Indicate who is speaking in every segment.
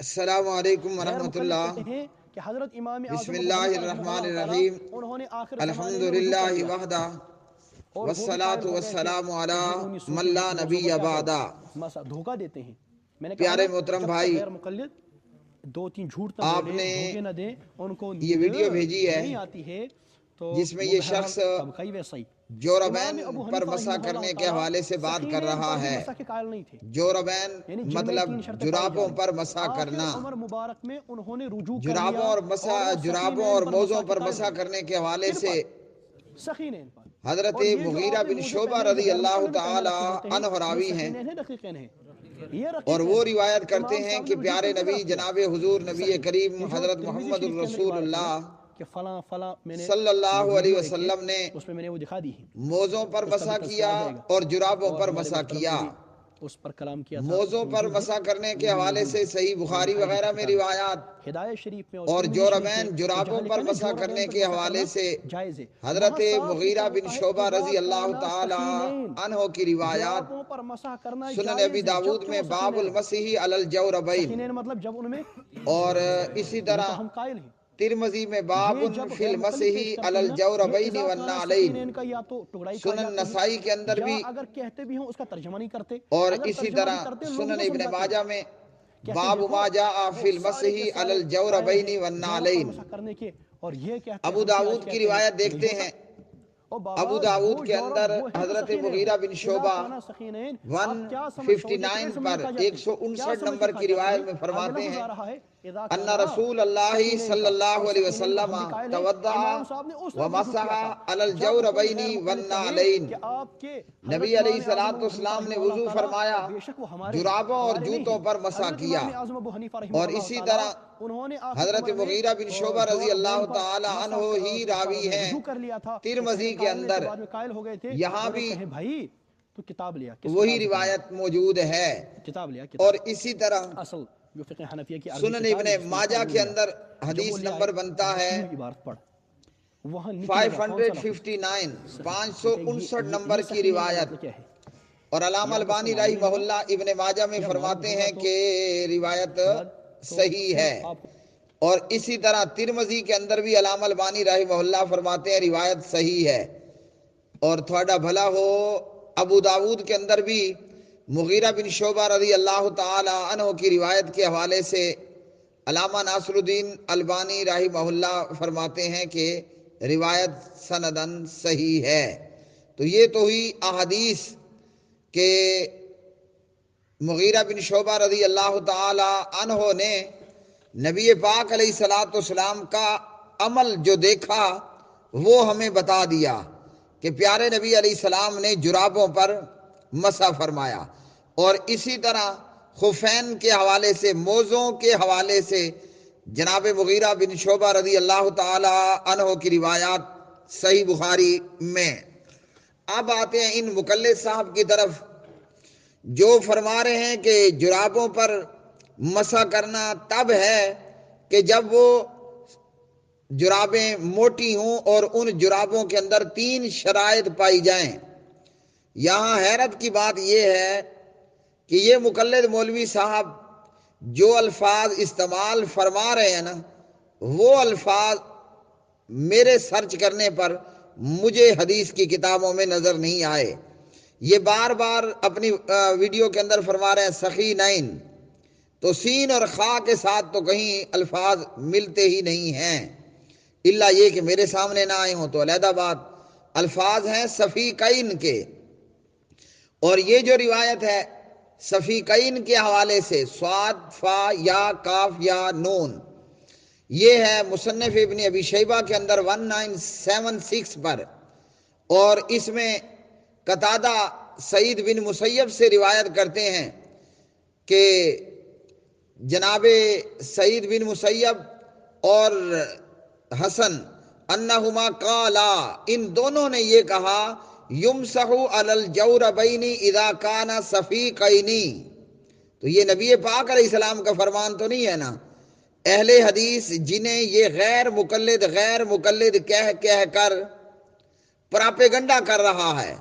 Speaker 1: السلام علیکم ورحمۃ اللہ۔
Speaker 2: کہ حضرت امام
Speaker 1: بسم اللہ الرحمن الرحیم۔ الحمد للہ وحدہ والصلاة والسلام علی من لا نبی بعدہ۔
Speaker 2: دھوکہ دیتے ہیں۔ میں نے
Speaker 1: پیارے محترم بھائی،
Speaker 2: غیر مقلد دو تین جھوٹ نہ
Speaker 1: آپ
Speaker 2: بولے،
Speaker 1: نے
Speaker 2: دھوکے نہ دیں، ان کو
Speaker 1: یہ ویڈیو بھیجی ہے
Speaker 2: نہیں آتی ہے تو
Speaker 1: جس میں یہ شخص جوربین پر مسح کرنے کے حوالے سے بات کر رہا ہے۔ جوربین مطلب جرابوں پر مسح کرنا،
Speaker 2: مبارک میں انہوں نے رجوع کر
Speaker 1: جرابوں اور موزوں پر مسح کرنے کے حوالے سے حضرت مغیرہ بن شعبہ رضی اللہ تعالی عنہ راوی ہیں، اور وہ روایت کرتے ہیں کہ پیارے نبی جناب حضور نبی کریم حضرت محمد الرسول اللہ صلی اللہ علیہ وسلم نے موزوں پر مسح کیا اور جرابوں پر مسح کیا۔ موزوں پر مسح کرنے کے حوالے سے صحیح بخاری وغیرہ میں روایات، اور جوربین جرابوں پر مسح کرنے کے حوالے سے حضرت مغیرہ بن شعبہ رضی اللہ تعالی عنہ کی روایات سنن ابی داود میں باب المسح علی الجوربین، اور اسی طرح ترمذی میں باب فی المسح علی الجوربین والنعلین، سنن نسائی کے اندر بھی،
Speaker 2: اگر کہتے بھی ہوں اس کا ترجمہ نہیں کرتے،
Speaker 1: اور اسی طرح سنن ابن ماجہ میں باب ما جاء فی المسح علی الجوربین والنعلین۔ ابو داود کی روایت دیکھتے ہیں، ابو داود کے اندر حضرت مغیرہ بن شعبہ 159 پر 159 نمبر کی روایت میں فرماتے ہیں ان رسول اللہ صلی اللہ علیہ وسلم توضع ومسح علی الجوربین والنعلین، نبی علیہ السلام نے وضو فرمایا، جرابوں اور جوتوں پر مسح کیا۔ اور اسی طرح حضرت مغیرہ بن شعبہ رضی اللہ تعالی عنہ ہی راوی ہیں ترمذی کے اندر، یہاں بھی وہی روایت موجود ہے۔ اور اسی طرح سنن ابن ماجہ کے اندر حدیث نمبر بنتا ہے 559 559 نمبر کی روایت، اور علامہ البانی رحمہ اللہ ابن ماجہ میں فرماتے ہیں کہ روایت صحیح ہے۔ اور اسی طرح ترمذی کے اندر بھی علامہ البانی رحمہ اللہ فرماتے ہیں روایت صحیح ہے۔ اور تھوڑا بھلا ہو، ابو داود کے اندر بھی مغیرہ بن شعبہ رضی اللہ تعالی عنہ کی روایت کے حوالے سے علامہ ناصر الدین البانی رحمہ اللہ فرماتے ہیں کہ روایت سندن صحیح ہے۔ تو یہ تو ہی احادیث کہ مغیرہ بن شعبہ رضی اللہ تعالی عنہ نے نبی پاک علیہ السلام کا عمل جو دیکھا وہ ہمیں بتا دیا کہ پیارے نبی علیہ السلام نے جرابوں پر مسح فرمایا، اور اسی طرح خفین کے حوالے سے، موزوں کے حوالے سے جناب مغیرہ بن شعبہ رضی اللہ تعالی عنہ کی روایات صحیح بخاری میں۔ اب آتے ہیں ان مقلد صاحب کی طرف جو فرما رہے ہیں کہ جرابوں پر مسح کرنا تب ہے کہ جب وہ جرابیں موٹی ہوں اور ان جرابوں کے اندر 3 شرائط پائی جائیں۔ یہاں حیرت کی بات یہ ہے کہ یہ مقلد مولوی صاحب جو الفاظ استعمال فرما رہے ہیں نا، وہ الفاظ میرے سرچ کرنے پر مجھے حدیث کی کتابوں میں نظر نہیں آئے۔ یہ بار بار اپنی ویڈیو کے اندر فرما رہے ہیں سخینین، تو سین اور خا کے ساتھ تو کہیں الفاظ ملتے ہی نہیں ہیں، الا یہ کہ میرے سامنے نہ آئے ہوں تو علیحدہ بات۔ الفاظ ہیں صفیقین کے، اور یہ جو روایت ہے صفیقین کے حوالے سے صاد فا یا کاف یا نون، یہ ہے مصنف ابن ابی شیبہ کے اندر 1976 پر، اور اس میں قتادہ سعید بن مسیب سے روایت کرتے ہیں کہ جناب سعید بن مسیب اور حسن انہما قالا، ان دونوں نے یہ کہا یمسح علی الجوربین اذا کان صفیقین۔ تو یہ نبی پاک علیہ السلام کا فرمان تو نہیں ہے نا؟ اہل حدیث جنہیں یہ غیر مقلد کہہ کر پراپیگنڈا کر رہا ہے،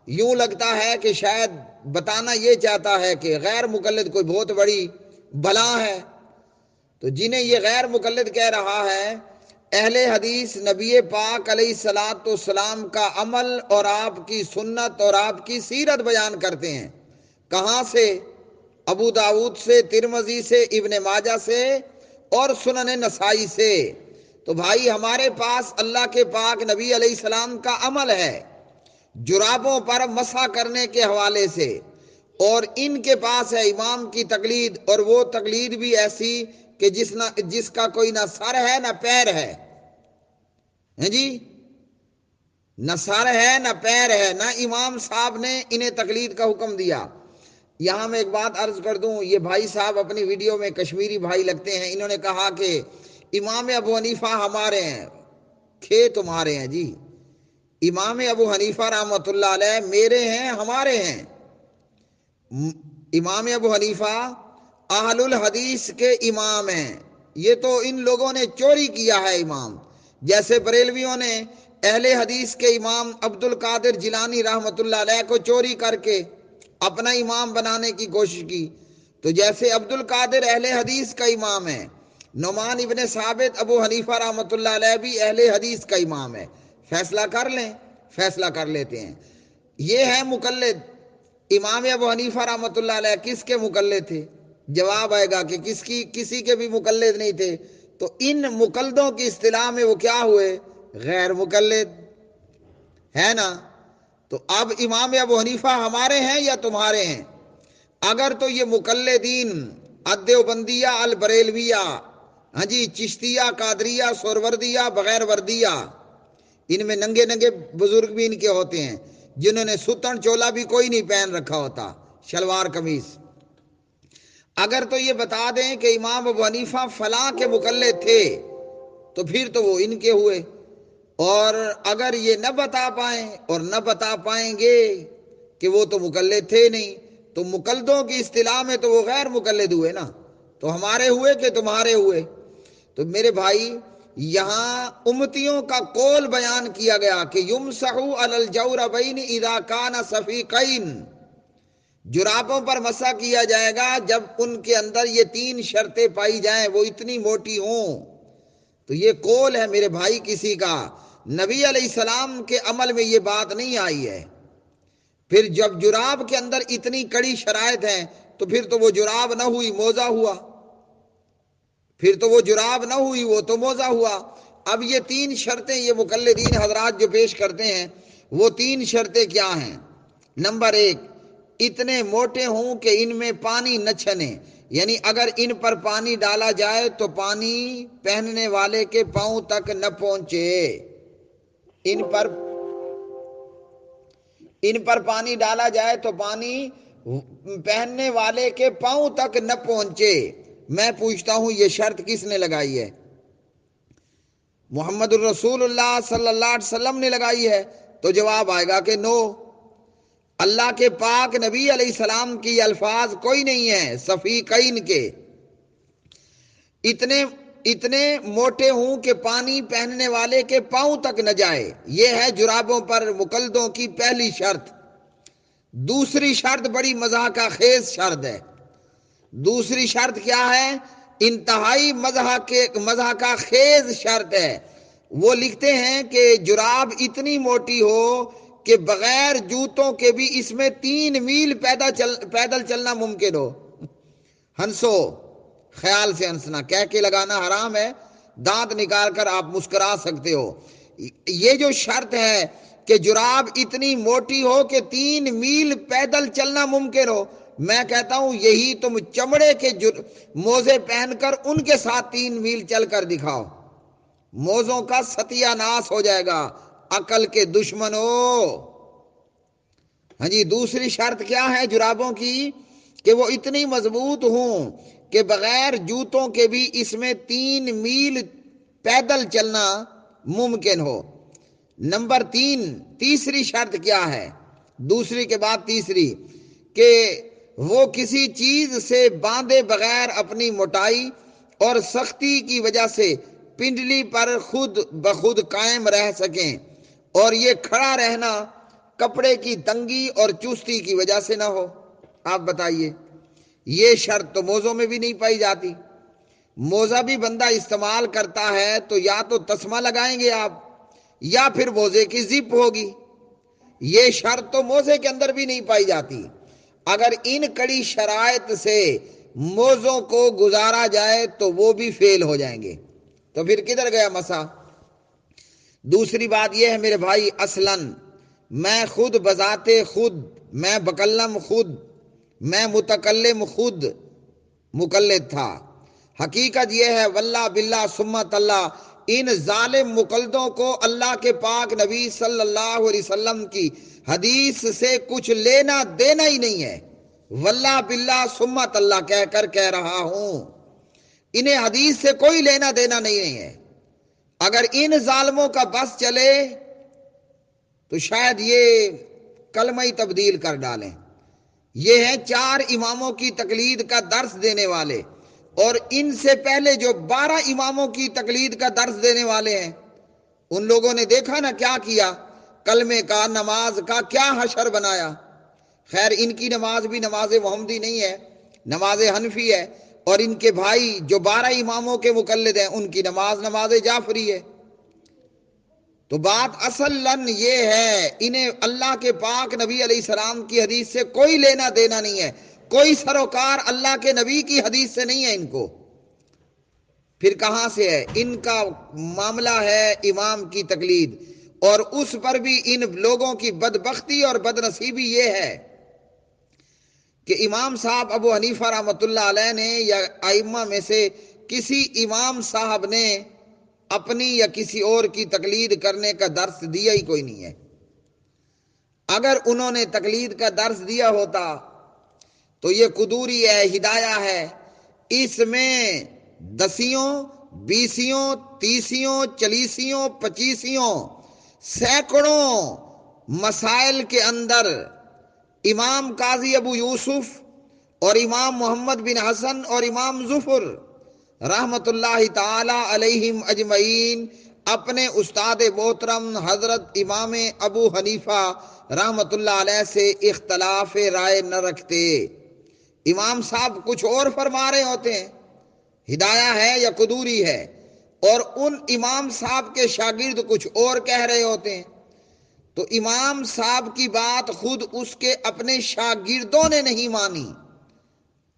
Speaker 1: یوں لگتا ہے کہ شاید بتانا یہ چاہتا ہے کہ غیر مقلد کوئی بہت بڑی بلا ہے، تو جنہیں یہ غیر مقلد کہہ رہا ہے، اہل حدیث نبی پاک علیہ الصلاۃ والسلام کا عمل اور آپ کی سنت اور آپ کی سیرت بیان کرتے ہیں۔ کہاں سے؟ ابو داؤد سے، ترمذی سے، ابن ماجہ سے اور سنن نسائی سے۔ تو بھائی ہمارے پاس اللہ کے پاک نبی علیہ السلام کا عمل ہے جرابوں پر مسح کرنے کے حوالے سے، اور ان کے پاس ہے امام کی تقلید، اور وہ تقلید بھی ایسی کہ جس کا کوئی نہ سر ہے نہ پیر ہے، ہیں جی، نہ سر ہے نہ پیر ہے، نہ امام صاحب نے انہیں تقلید کا حکم دیا۔ یہاں میں ایک بات عرض کر دوں، یہ بھائی صاحب اپنی ویڈیو میں کشمیری بھائی لگتے ہیں، انہوں نے کہا کہ امام ابو حنیفہ ہمارے ہیں، تمہارے ہیں جی۔ امام ابو حنیفہ رحمۃ اللہ علیہ میرے ہیں، ہمارے ہیں۔ امام ابو حنیفہ اہل الحدیث کے امام ہیں۔ یہ تو ان لوگوں نے چوری کیا ہے امام، جیسے بریلویوں نے اہل حدیث کے امام عبد القادر جیلانی رحمۃ اللہ علیہ کو چوری کر کے اپنا امام بنانے کی کوشش کی۔ تو جیسے عبد القادر اہل حدیث کا امام ہے، نعمان ابن ثابت ابو حنیفہ رحمۃ اللہ علیہ بھی اہل حدیث کا امام ہے۔ فیصلہ کر لیں، فیصلہ کر لیتے ہیں۔ یہ ہے مقلد۔ امام ابو حنیفہ رحمۃ اللہ علیہ کس کے مقلد تھے؟ جواب آئے گا کہ کسی کے بھی مقلد نہیں تھے۔ تو ان مقلدوں کی اصطلاح میں وہ کیا ہوئے؟ غیر مقلد، ہے نا؟ تو اب امام ابو حنیفہ ہمارے ہیں یا تمہارے ہیں؟ اگر تو یہ مقلدین الدیوبندیہ، البریلویہ، ہاں جی، چشتیہ، قادریہ، سہروردیہ، بغیر وردیہ، ان میں ننگے ننگے بزرگ بھی ان کے ہوتے ہیں جنہوں نے ستن چولا بھی کوئی نہیں پہن رکھا ہوتا، شلوار قمیص۔ اگر تو یہ بتا دیں کہ امام ابو حنیفہ فلاں کے مقلد تھے تو پھر تو وہ ان کے ہوئے، اور اگر یہ نہ بتا پائیں اور نہ بتا پائیں گے کہ وہ تو مقلد تھے نہیں، تو مقلدوں کی اصطلاح میں تو وہ غیر مقلد ہوئے نا۔ تو ہمارے ہوئے کہ تمہارے ہوئے؟ تو میرے بھائی، یہاں امتیوں کا قول بیان کیا گیا کہ یمسح علی الجوربین اذا کان صفیقین، جرابوں پر مسح کیا جائے گا جب ان کے اندر یہ تین شرطیں پائی جائیں، وہ اتنی موٹی ہوں۔ تو یہ قول ہے میرے بھائی کسی کا، نبی علیہ السلام کے عمل میں یہ بات نہیں آئی ہے۔ پھر جب جراب کے اندر اتنی کڑی شرائط ہیں تو پھر تو وہ جراب نہ ہوئی، موزہ ہوا۔ پھر تو وہ جراب نہ ہوئی، وہ تو موزہ ہوا۔ اب یہ تین شرطیں یہ مقلدین حضرات جو پیش کرتے ہیں، وہ تین شرطیں کیا ہیں؟ نمبر ایک، اتنے موٹے ہوں کہ ان میں پانی نہ چھنے، یعنی اگر ان پر پانی ڈالا جائے تو پانی پہننے والے کے پاؤں تک نہ پہنچے۔ ان پر پانی ڈالا جائے تو پانی پہننے والے کے پاؤں تک نہ پہنچے۔ میں پوچھتا ہوں یہ شرط کس نے لگائی ہے؟ محمد الرسول اللہ صلی اللہ علیہ وسلم نے لگائی ہے؟ تو جواب آئے گا کہ نو، اللہ کے پاک نبی علیہ السلام کی الفاظ کوئی نہیں ہے صفیقین کے۔ اتنے موٹے ہوں کہ پانی پہننے والے کے پاؤں تک نہ جائے، یہ ہے جرابوں پر مقلدوں کی پہلی شرط۔ دوسری شرط بڑی مضحکہ خیز شرط ہے۔ دوسری شرط کیا ہے؟ انتہائی مضحکہ خیز شرط ہے۔ وہ لکھتے ہیں کہ جراب اتنی موٹی ہو کہ بغیر جوتوں کے بھی اس میں 3 میل پیدل چلنا ممکن ہو۔ ہنسو، خیال سے ہنسنا، کہہ کے لگانا حرام ہے، دانت نکال کر آپ مسکرا سکتے ہو۔ یہ جو شرط ہے کہ جراب اتنی موٹی ہو کہ 3 میل پیدل چلنا ممکن ہو، میں کہتا ہوں یہی تم چمڑے کے موزے پہن کر ان کے ساتھ 3 میل چل کر دکھاؤ، موزوں کا ستیہ ناس ہو جائے گا، عقل کے دشمنوں۔ ہاں جی، دوسری شرط کیا ہے جرابوں کی؟ کہ وہ اتنی مضبوط ہوں کہ بغیر جوتوں کے بھی اس میں 3 میل پیدل چلنا ممکن ہو۔ نمبر 3، تیسری شرط کیا ہے؟ دوسری کے بعد تیسری، کہ وہ کسی چیز سے باندھے بغیر اپنی موٹائی اور سختی کی وجہ سے پنڈلی پر خود بخود قائم رہ سکیں، اور یہ کھڑا رہنا کپڑے کی تنگی اور چستی کی وجہ سے نہ ہو۔ آپ بتائیے، یہ شرط تو موزوں میں بھی نہیں پائی جاتی۔ موزہ بھی بندہ استعمال کرتا ہے تو یا تو تسمہ لگائیں گے آپ یا پھر موزے کی زپ ہوگی. یہ شرط تو موزے کے اندر بھی نہیں پائی جاتی. اگر ان کڑی شرائط سے موزوں کو گزارا جائے تو وہ بھی فیل ہو جائیں گے. تو پھر کدھر گیا مسا؟ دوسری بات یہ ہے میرے بھائی، اصلاً میں خود بذات خود، میں بکلم خود، میں متکلم خود مقلد تھا. حقیقت یہ ہے واللہ باللہ سمت اللہ، ان ظالم مقلدوں کو اللہ کے پاک نبی صلی اللہ علیہ وسلم کی حدیث سے کچھ لینا دینا ہی نہیں ہے. واللہ باللہ سمت اللہ کہہ کر کہہ رہا ہوں، انہیں حدیث سے کوئی لینا دینا نہیں ہے. اگر ان ظالموں کا بس چلے تو شاید یہ کلمہ ہی تبدیل کر ڈالیں. یہ ہیں 4 اماموں کی تقلید کا درس دینے والے، اور ان سے پہلے جو 12 اماموں کی تقلید کا درس دینے والے ہیں، ان لوگوں نے دیکھا نا کیا کیا، کلمے کا، نماز کا کیا حشر بنایا. خیر ان کی نماز بھی نماز محمدی نہیں ہے، نماز حنفی ہے، اور ان کے بھائی جو 12 اماموں کے مقلد ہیں ان کی نماز جعفری ہے. تو بات اصلاً یہ ہے، انہیں اللہ کے پاک نبی علیہ السلام کی حدیث سے کوئی لینا دینا نہیں ہے، کوئی سروکار اللہ کے نبی کی حدیث سے نہیں ہے ان کو. پھر کہاں سے ہے؟ ان کا معاملہ ہے امام کی تقلید، اور اس پر بھی ان لوگوں کی بدبختی اور بدنصیبی یہ ہے کہ امام صاحب ابو حنیفہ رحمۃ اللہ علیہ نے یا ائمہ میں سے کسی امام صاحب نے اپنی یا کسی اور کی تقلید کرنے کا درس دیا ہی کوئی نہیں ہے. اگر انہوں نے تقلید کا درس دیا ہوتا تو یہ قدوری ہے، ہدایہ ہے، اس میں 10، 20، 30، 40، 25 سینکڑوں مسائل کے اندر امام قاضی ابو یوسف اور امام محمد بن حسن اور امام ظفر رحمت اللہ تعالی علیہم اجمعین اپنے استاد محترم حضرت امام ابو حنیفہ رحمت اللہ علیہ سے اختلاف رائے نہ رکھتے. امام صاحب کچھ اور فرما رہے ہوتے ہیں، ہدایہ ہے یا قدوری ہے، اور ان امام صاحب کے شاگرد کچھ اور کہہ رہے ہوتے ہیں. تو امام صاحب کی بات خود اس کے اپنے شاگردوں نے نہیں مانی.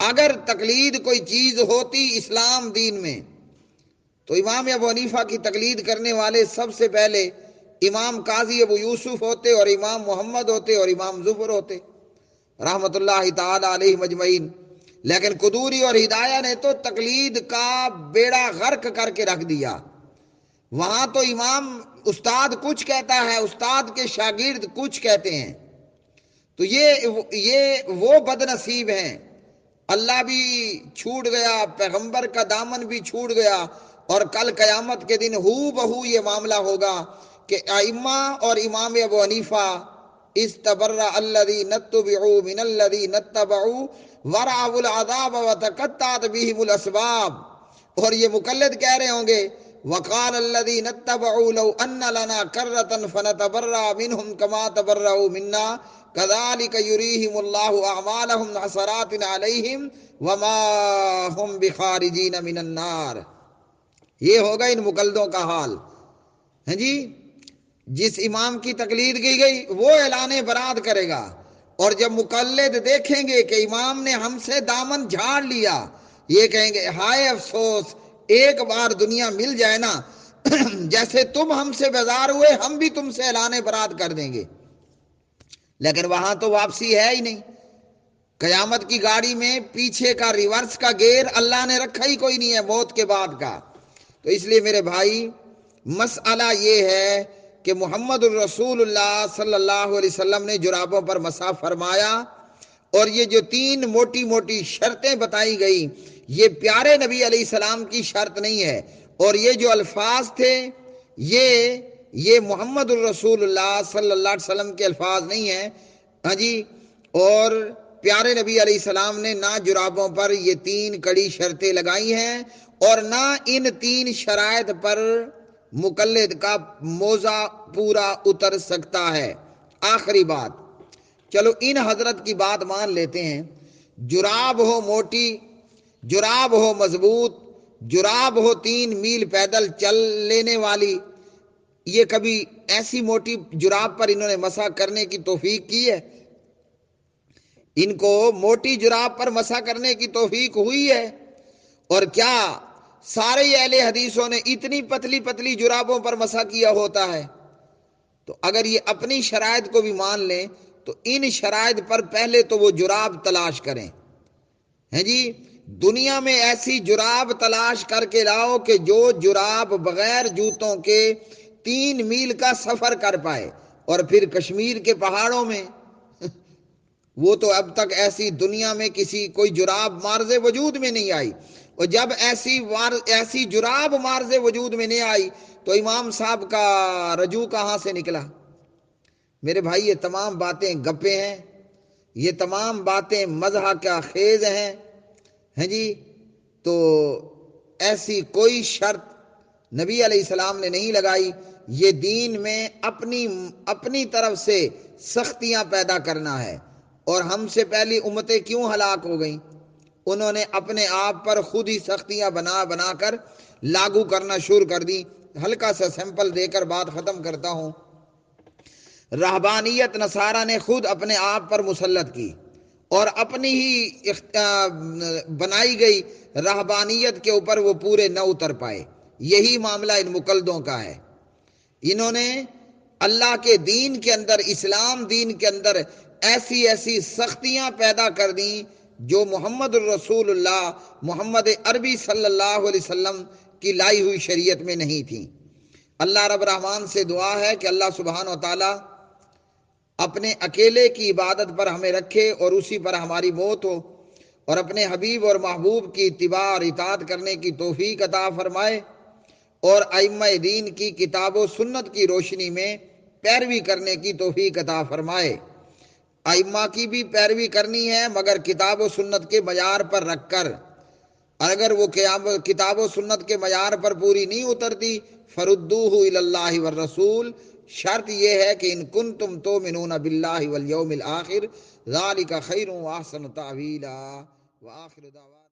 Speaker 1: اگر تقلید کوئی چیز ہوتی اسلام دین میں تو امام ابو حنیفہ کی تقلید کرنے والے سب سے پہلے امام قاضی ابو یوسف ہوتے، اور امام محمد ہوتے، اور امام ظفر ہوتے رحمت اللہ تعالی علیہ مجمعین. لیکن قدوری اور ہدایہ نے تو تقلید کا بیڑا غرق کر کے رکھ دیا. وہاں تو امام استاد کچھ کہتا ہے، استاد کے شاگرد کچھ کہتے ہیں. تو یہ وہ بد نصیب ہیں، اللہ بھی چھوٹ گیا، پیغمبر کا دامن بھی چھوٹ گیا، اور کل قیامت کے دن ہو بہو یہ معاملہ ہوگا کہ ائمہ اور امام ابو حنیفہ استبرأ الذین اتبعوا من الذین اتبعوا ورأوا العذاب وتقطعت بهم الاسباب. اور یہ مقلد کہہ رہے ہوں گے وقال الذین اتبعوا لو ان لنا کرة فنتبرأ منهم كما تبرأوا منا كذلك يريهم الله اعمالهم حسرات عليهم وما هم بخارجين من النار. یہ ہوگا ان مقلدوں کا حال. ہیں جی، جس امام کی تقلید کی گئی وہ اعلان برات کرے گا، اور جب مقلد دیکھیں گے کہ امام نے ہم سے دامن جھاڑ لیا، یہ کہیں گے ہائے افسوس، ایک بار دنیا مل جائے نا جیسے تم ہم سے بیزار ہوئے ہم بھی تم سے اعلان برات کر دیں گے. لیکن وہاں تو واپسی ہے ہی نہیں. قیامت کی گاڑی میں پیچھے کا ریورس کا گیئر اللہ نے رکھا ہی کوئی نہیں ہے موت کے بعد کا. تو اس لیے میرے بھائی مسئلہ یہ ہے کہ محمد الرسول اللہ صلی اللہ علیہ وسلم نے جرابوں پر مسح فرمایا، اور یہ جو 3 موٹی موٹی شرطیں بتائی گئی یہ پیارے نبی علیہ السلام کی شرط نہیں ہے، اور یہ جو الفاظ تھے یہ محمد الرسول اللہ صلی اللہ علیہ وسلم کے الفاظ نہیں ہیں. ہاں جی، اور پیارے نبی علیہ السلام نے نہ جرابوں پر یہ 3 کڑی شرطیں لگائی ہیں، اور نہ ان 3 شرائط پر مقلد کا موزہ پورا اتر سکتا ہے. آخری بات، چلو ان حضرت کی بات مان لیتے ہیں، جراب ہو موٹی، جراب ہو مضبوط، جراب ہو 3 میل پیدل چل لینے والی، یہ کبھی ایسی موٹی جراب پر انہوں نے مسح کرنے کی توفیق کی ہے؟ ان کو موٹی جراب پر مسح کرنے کی توفیق ہوئی ہے؟ اور کیا سارے اہل حدیثوں نے اتنی پتلی پتلی جرابوں پر مسح کیا ہوتا ہے؟ تو اگر یہ اپنی شرائط کو بھی مان لیں تو ان شرائط پر پہلے تو وہ جراب تلاش کریں، ہیں جی، دنیا میں ایسی جراب تلاش کر کے لاؤ کہ جو جراب بغیر جوتوں کے 3 میل کا سفر کر پائے، اور پھر کشمیر کے پہاڑوں میں وہ تو اب تک ایسی دنیا میں کسی کوئی جراب مارز وجود میں نہیں آئی، اور جب ایسی جراب مارز وجود میں نہیں آئی تو امام صاحب کا رجوع کہاں سے نکلا؟ میرے بھائی یہ تمام باتیں گپے ہیں، یہ تمام باتیں مزاح کا خیز ہیں جی۔ تو ایسی کوئی شرط نبی علیہ السلام نے نہیں لگائی، یہ دین میں اپنی طرف سے سختیاں پیدا کرنا ہے۔ اور ہم سے پہلی امتیں کیوں ہلاک ہو گئیں؟ انہوں نے اپنے آپ پر خود ہی سختیاں بنا بنا کر لاگو کرنا شروع کر دی۔ ہلکا سا سیمپل دے کر بات ختم کرتا ہوں۔ رہبانیت نصارہ نے خود اپنے آپ پر مسلط کی، اور اپنی ہی بنائی گئی رہبانیت کے اوپر وہ پورے نہ اتر پائے۔ یہی معاملہ ان مقلدوں کا ہے۔ انہوں نے اللہ کے دین کے اندر، اسلام دین کے اندر ایسی سختیاں پیدا کر دیں جو محمد الرسول اللہ، محمد عربی صلی اللہ علیہ وسلم کی لائی ہوئی شریعت میں نہیں تھیں۔ اللہ رب الرحمن سے دعا ہے کہ اللہ سبحانہ و تعالی اپنے اکیلے کی عبادت پر ہمیں رکھے اور اسی پر ہماری موت ہو، اور اپنے حبیب اور محبوب کی اتباع اور اطاعت کرنے کی توفیق عطا فرمائے، اور ائمہ دین کی کتاب و سنت کی روشنی میں پیروی کرنے کی توفیق عطا فرمائے۔ ائمہ کی بھی پیروی کرنی ہے مگر کتاب و سنت کے معیار پر رکھ کر، اگر وہ کتاب و سنت کے معیار پر پوری نہیں اترتی فردوہ الی اللہ والرسول، شرط یہ ہے کہ ان کنتم تؤمنون باللہ والیوم الآخر ذالک خیر واحسن تاویلا۔ وآخر دعوانا